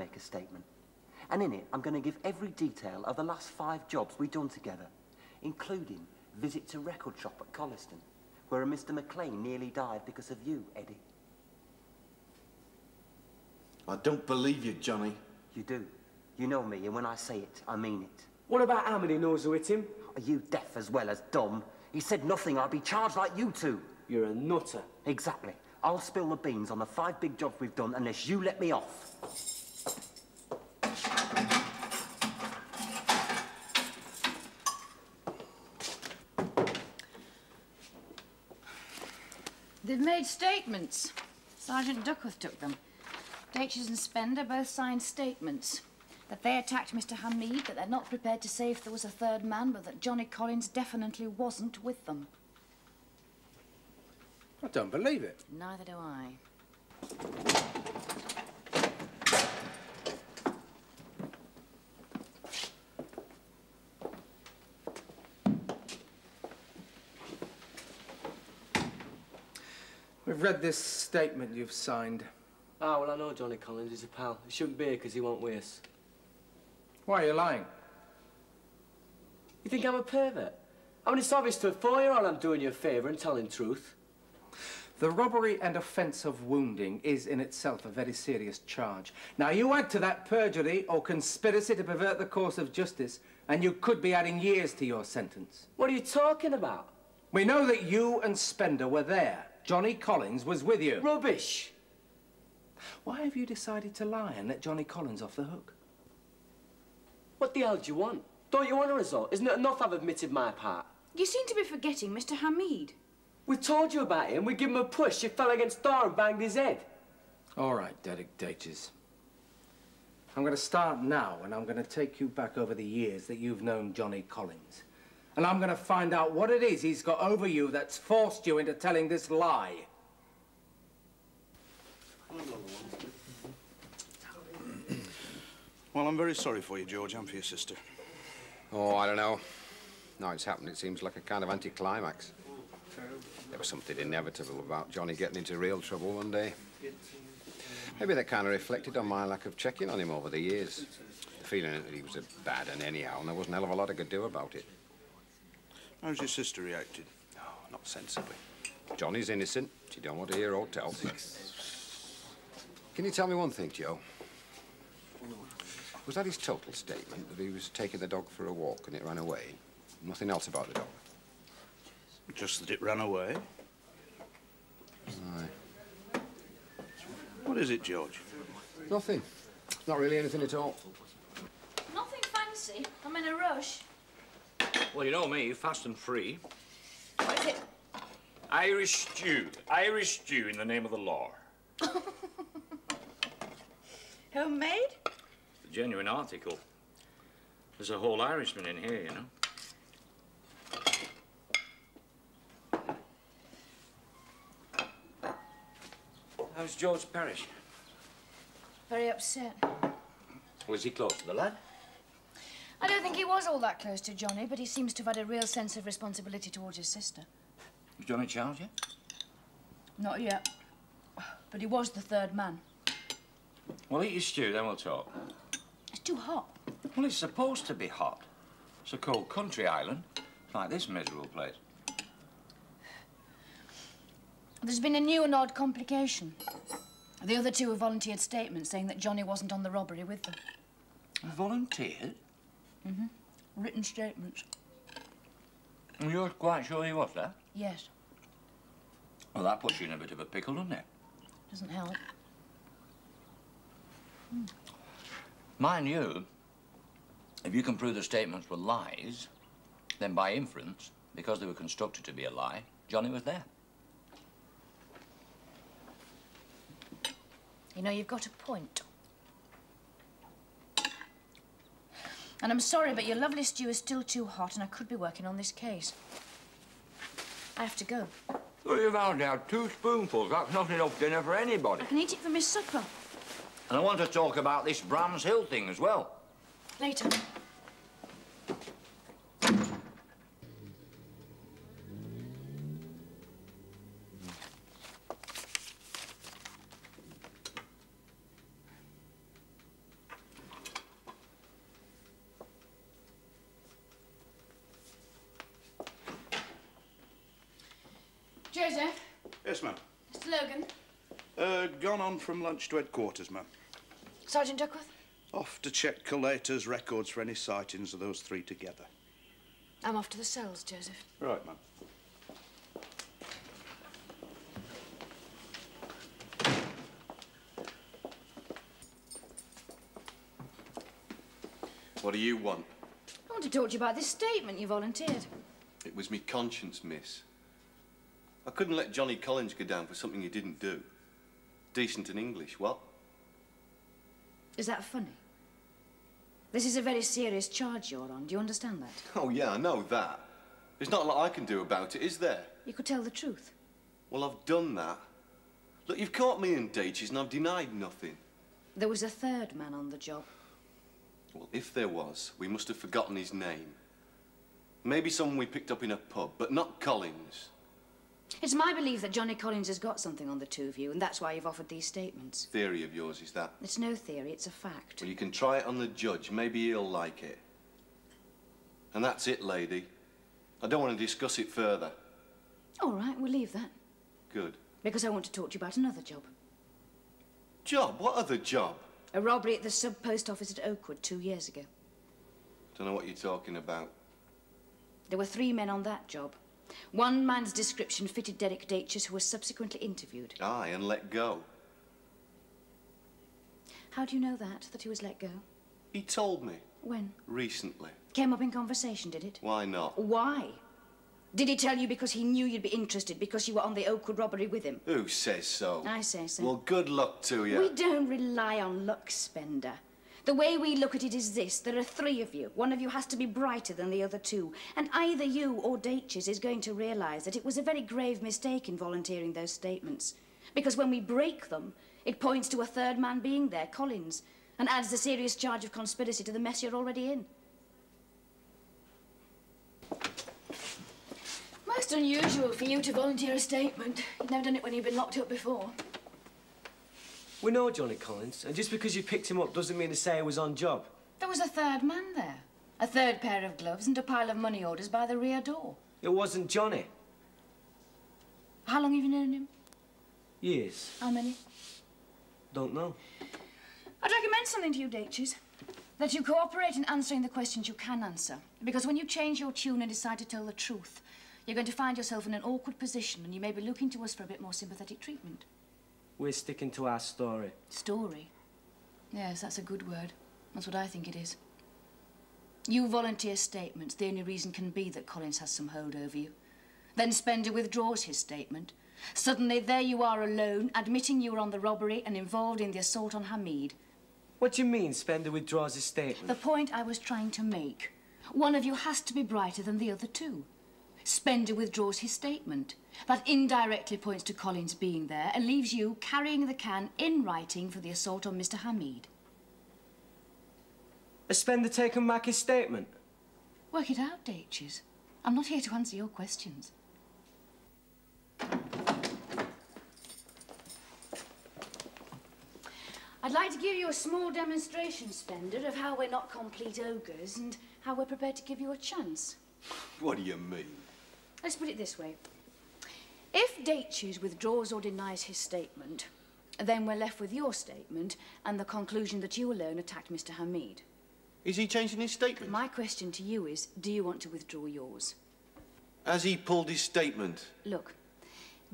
make a statement. And in it, I'm going to give every detail of the last 5 jobs we've done together, including visit to record shop at Colliston, where a Mr. McLean nearly died because of you, Eddie. I don't believe you, Johnny. You do. You know me, and when I say it, I mean it. What about how many knows who hit him? Are you deaf as well as dumb? He said nothing. I'd be charged like you two. You're a nutter. Exactly. I'll spill the beans on the 5 big jobs we've done unless you let me off. They've made statements. Sergeant Duckworth took them. Datches and Spender both signed statements. That they attacked Mr. Hamid, that they're not prepared to say if there was a third man, but that Johnny Collins definitely wasn't with them. I don't believe it. Neither do I. We've read this statement you've signed. Ah, well, I know Johnny Collins is a pal. He shouldn't be here because he won't with us. Why are you lying? You think I'm a pervert? I mean, it's obvious to a 4-year-old I'm doing you a favour and telling truth. The robbery and offence of wounding is in itself a very serious charge. Now, you add to that perjury or conspiracy to pervert the course of justice, and you could be adding years to your sentence. What are you talking about? We know that you and Spender were there. Johnny Collins was with you. Rubbish! Why have you decided to lie and let Johnny Collins off the hook? What the hell do you want? Don't you want a result? Isn't it enough I've admitted my part? You seem to be forgetting Mr. Hamid. We told you about him. We give him a push. He fell against the door and banged his head. All right, Derek Datches. I'm going to start now, and I'm going to take you back over the years that you've known Johnny Collins. And I'm going to find out what it is he's got over you that's forced you into telling this lie. Well, I'm very sorry for you, George, and for your sister. Oh, I don't know. Now it's happened, it seems like a kind of anticlimax. There was something inevitable about Johnny getting into real trouble one day. Maybe that kind of reflected on my lack of checking on him over the years. The feeling that he was a bad un anyhow, and there wasn't a hell of a lot I could do about it. How's your sister reacted? No, not sensibly. Johnny's innocent. She don't want to hear or tell. Can you tell me one thing, Joe? Was that his total statement, that he was taking the dog for a walk and it ran away? Nothing else about the dog? Just that it ran away. Aye. What is it, George? Nothing. It's not really anything at all. Nothing fancy. I'm in a rush. Well, you know me, fast and free. What is it? Irish stew. Irish stew in the name of the law. Homemade? It's a genuine article. There's a whole Irishman in here, you know. How's George Parrish? Very upset. Was he close to the lad? I don't think he was all that close to Johnny, but he seems to have had a real sense of responsibility towards his sister. Was Johnny charged yet? Not yet. But he was the third man. Well, eat your stew, then we'll talk. It's too hot. Well, it's supposed to be hot. It's a cold country island, like this miserable place. There's been a new and odd complication. The other two have volunteered statements saying that Johnny wasn't on the robbery with them. Volunteered? Mm-hmm. Written statements. And you're quite sure he was there? Yes. Well, that puts you in a bit of a pickle, doesn't it? Doesn't help. Mind you, if you can prove the statements were lies, then by inference, because they were constructed to be a lie, Johnny was there. You know, you've got a point. And I'm sorry, but your lovely stew is still too hot, and I could be working on this case. I have to go. Well, you've only had 2 spoonfuls. That's not enough dinner for anybody. I can eat it for my supper. And I want to talk about this Brams Hill thing as well. Later. Joseph? Yes, ma'am. Mr. Logan? Gone on from lunch to headquarters, ma'am. Sergeant Duckworth? Off to check collator's records for any sightings of those three together. I'm off to the cells, Joseph. Right, ma'am. What do you want? I want to talk to you about this statement you volunteered. It was me conscience, miss. I couldn't let Johnny Collins go down for something he didn't do. Decent in English, what? Is that funny? This is a very serious charge you're on. Do you understand that? Oh, yeah, I know that. There's not a lot I can do about it, is there? You could tell the truth. Well, I've done that. Look, you've caught me in dates and I've denied nothing. There was a third man on the job. Well, if there was, we must have forgotten his name. Maybe someone we picked up in a pub, but not Collins. It's my belief that Johnny Collins has got something on the two of you, and that's why you've offered these statements. Theory of yours, is that? It's no theory, it's a fact. Well, you can try it on the judge. Maybe he'll like it. And that's it, lady. I don't want to discuss it further. All right, we'll leave that. Good. Because I want to talk to you about another job. Job? What other job? A robbery at the sub-post office at Oakwood 2 years ago. Don't know what you're talking about. There were 3 men on that job. One man's description fitted Derek Datchers, who was subsequently interviewed. Aye, and let go. How do you know that he was let go? He told me. When? Recently. Came up in conversation, did it? Why not? Why? Did he tell you because he knew you'd be interested, because you were on the Oakwood robbery with him? Who says so? I say so. Well, good luck to you. We don't rely on luck, Spender. The way we look at it is this. There are 3 of you. One of you has to be brighter than the other 2. And either you or Datchers is going to realise that it was a very grave mistake in volunteering those statements. Because when we break them, it points to a third man being there, Collins, and adds the serious charge of conspiracy to the mess you're already in. Most unusual for you to volunteer a statement. You've never done it when you've been locked up before. We know Johnny Collins, and just because you picked him up doesn't mean to say he was on job. There was a third man there. A third pair of gloves and a pile of money orders by the rear door. It wasn't Johnny. How long have you known him? Years. How many? Don't know. I'd recommend something to you, Datchers. That you cooperate in answering the questions you can answer. Because when you change your tune and decide to tell the truth, you're going to find yourself in an awkward position and you may be looking to us for a bit more sympathetic treatment. We're sticking to our story. Story? Yes, that's a good word. That's what I think it is. You volunteer statements. The only reason can be that Collins has some hold over you. Then Spender withdraws his statement. Suddenly, there you are alone, admitting you were on the robbery and involved in the assault on Hamid. What do you mean, Spender withdraws his statement? The point I was trying to make. One of you has to be brighter than the other 2. Spender withdraws his statement. That indirectly points to Collins being there and leaves you carrying the can in writing for the assault on Mr. Hamid. Has Spender taken back his statement? Work it out, Datchers. I'm not here to answer your questions. I'd like to give you a small demonstration, Spender, of how we're not complete ogres and how we're prepared to give you a chance. What do you mean? Let's put it this way. If Datchers withdraws or denies his statement, then we're left with your statement and the conclusion that you alone attacked Mr. Hamid. Is he changing his statement? My question to you is, do you want to withdraw yours? Has he pulled his statement? Look,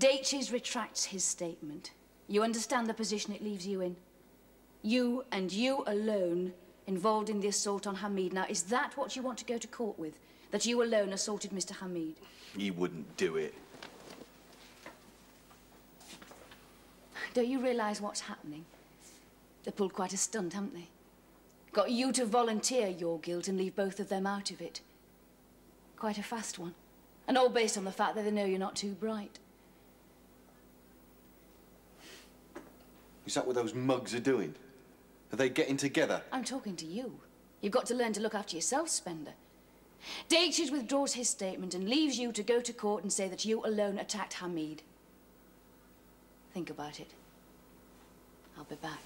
Datchers retracts his statement. You understand the position it leaves you in? You and you alone involved in the assault on Hamid. Now, is that what you want to go to court with? That you alone assaulted Mr. Hamid? He wouldn't do it. Don't you realise what's happening? They pulled quite a stunt, haven't they? Got you to volunteer your guilt and leave both of them out of it. Quite a fast one. And all based on the fact that they know you're not too bright. Is that what those mugs are doing? Are they getting together? I'm talking to you. You've got to learn to look after yourself, Spender. Datchers withdraws his statement and leaves you to go to court and say that you alone attacked Hamid. Think about it. I'll be back.